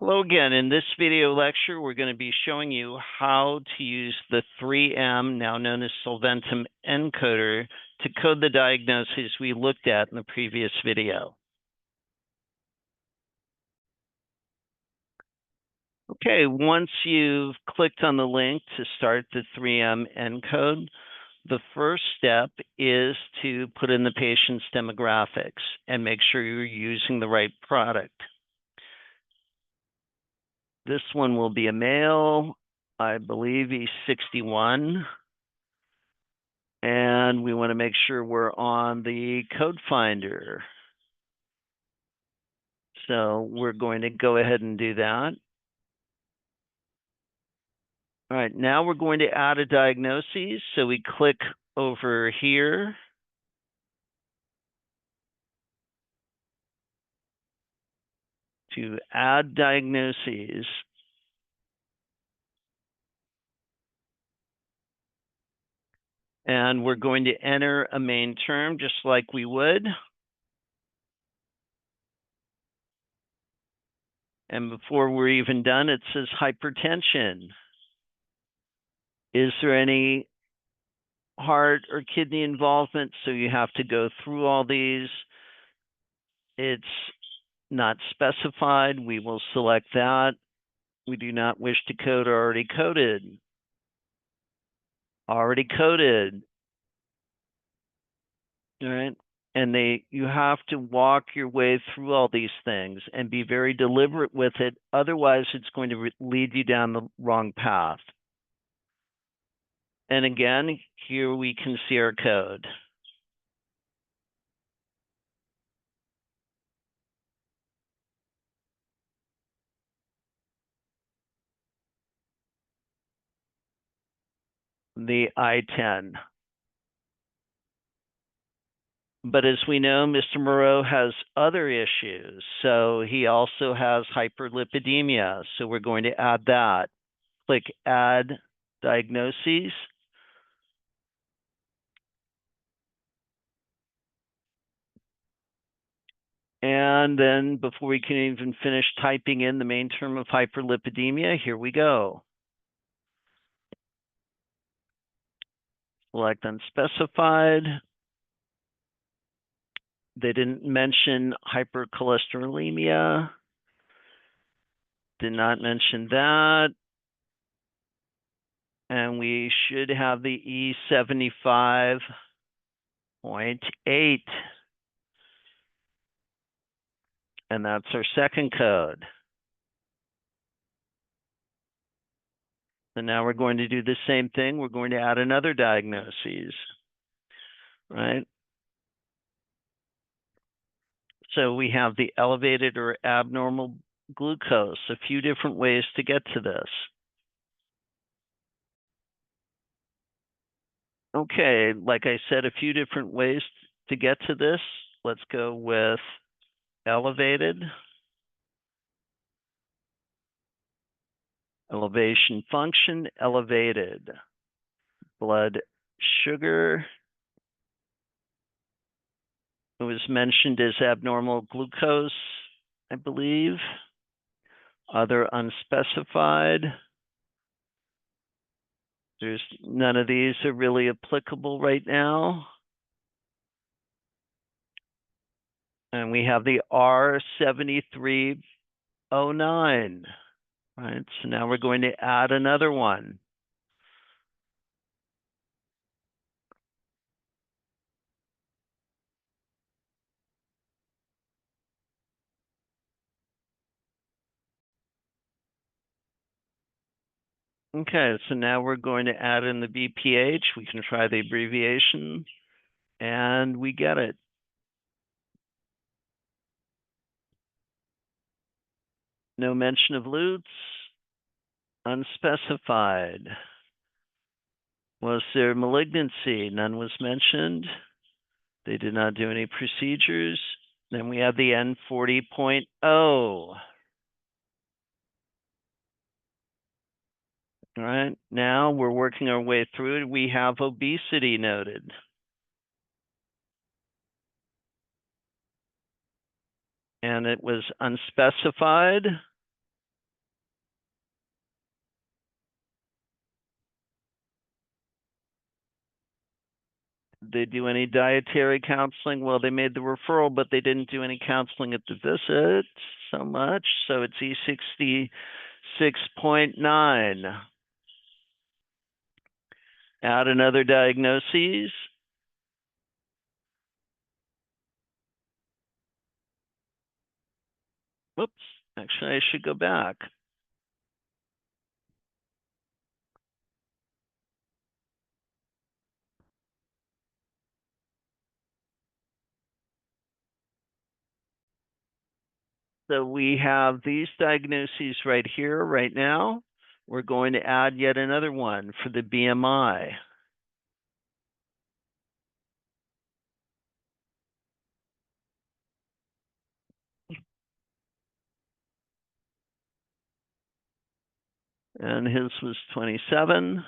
Hello again. In this video lecture, we're going to be showing you how to use the 3M, now known as Solventum encoder, to code the diagnoses we looked at in the previous video. Okay, once you've clicked on the link to start the 3M encode, the first step is to put in the patient's demographics and make sure you're using the right product. This one will be a male. I believe he's 61. And we want to make sure we're on the code finder. So we're going to go ahead and do that. All right, now we're going to add a diagnosis. So we click over here. To add diagnoses. And we're going to enter a main term just like we would. And before we're even done, it says hypertension. Is there any heart or kidney involvement? So you have to go through all these. It's not specified. We will select that. We do not wish to code already coded. Already coded. All right. And you have to walk your way through all these things and be very deliberate with it. Otherwise, it's going to lead you down the wrong path. And again, here we can see our code. The I-10. But as we know, Mr. Moro has other issues. So he also has hyperlipidemia. So we're going to add that. Click Add Diagnoses. And then before we can even finish typing in the main term of hyperlipidemia, here we go. Select unspecified. They didn't mention hypercholesterolemia. Did not mention that. And we should have the E75.8. And that's our second code. And now we're going to do the same thing. We're going to add another diagnosis, right? So we have the elevated or abnormal glucose, a few different ways to get to this. Okay, like I said, a few different ways to get to this. Let's go with elevated. Elevation function, elevated. Blood sugar. It was mentioned as abnormal glucose, I believe. Other unspecified. There's none of these are really applicable right now. And we have the R7309. Right, so now we're going to add another one. Okay, so now we're going to add in the BPH. We can try the abbreviation, and we get it. No mention of lutes, unspecified. Was there malignancy? None was mentioned. They did not do any procedures. Then we have the N40.0. All right, now we're working our way through it. We have obesity noted. And it was unspecified. Did they do any dietary counseling? Well, they made the referral, but they didn't do any counseling at the visit so much. So it's E66.9. Add another diagnosis. Whoops, actually I should go back. So we have these diagnoses right here, right now. We're going to add yet another one for the BMI. And his was 27.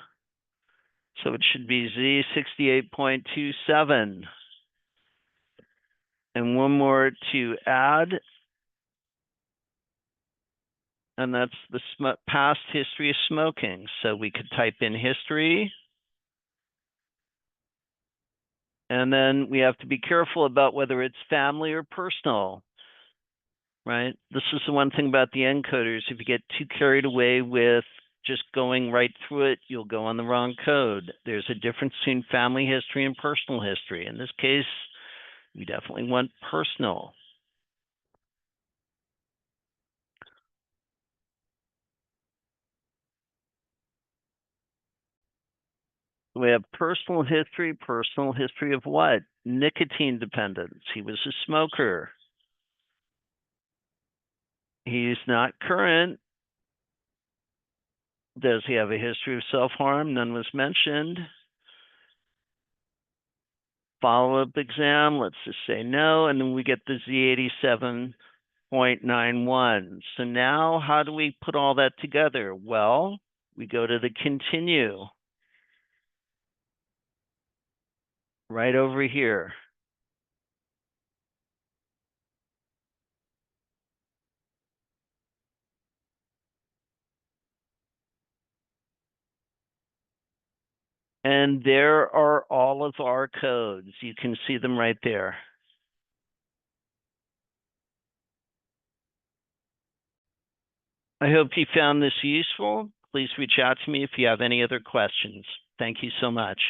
So it should be Z68.27. And one more to add. And that's the past history of smoking. So we could type in history. And then we have to be careful about whether it's family or personal, right? This is the one thing about the encoders. If you get too carried away with just going right through it, you'll go on the wrong code. There's a difference between family history and personal history. In this case, we definitely want personal. We have personal history of what? Nicotine dependence. He was a smoker. He's not current. Does he have a history of self-harm? None was mentioned. Follow-up exam, let's just say no, and then we get the Z87.91. So now how do we put all that together? Well, we go to the continue right over here. And there are all of our codes. You can see them right there. I hope you found this useful. Please reach out to me if you have any other questions. Thank you so much.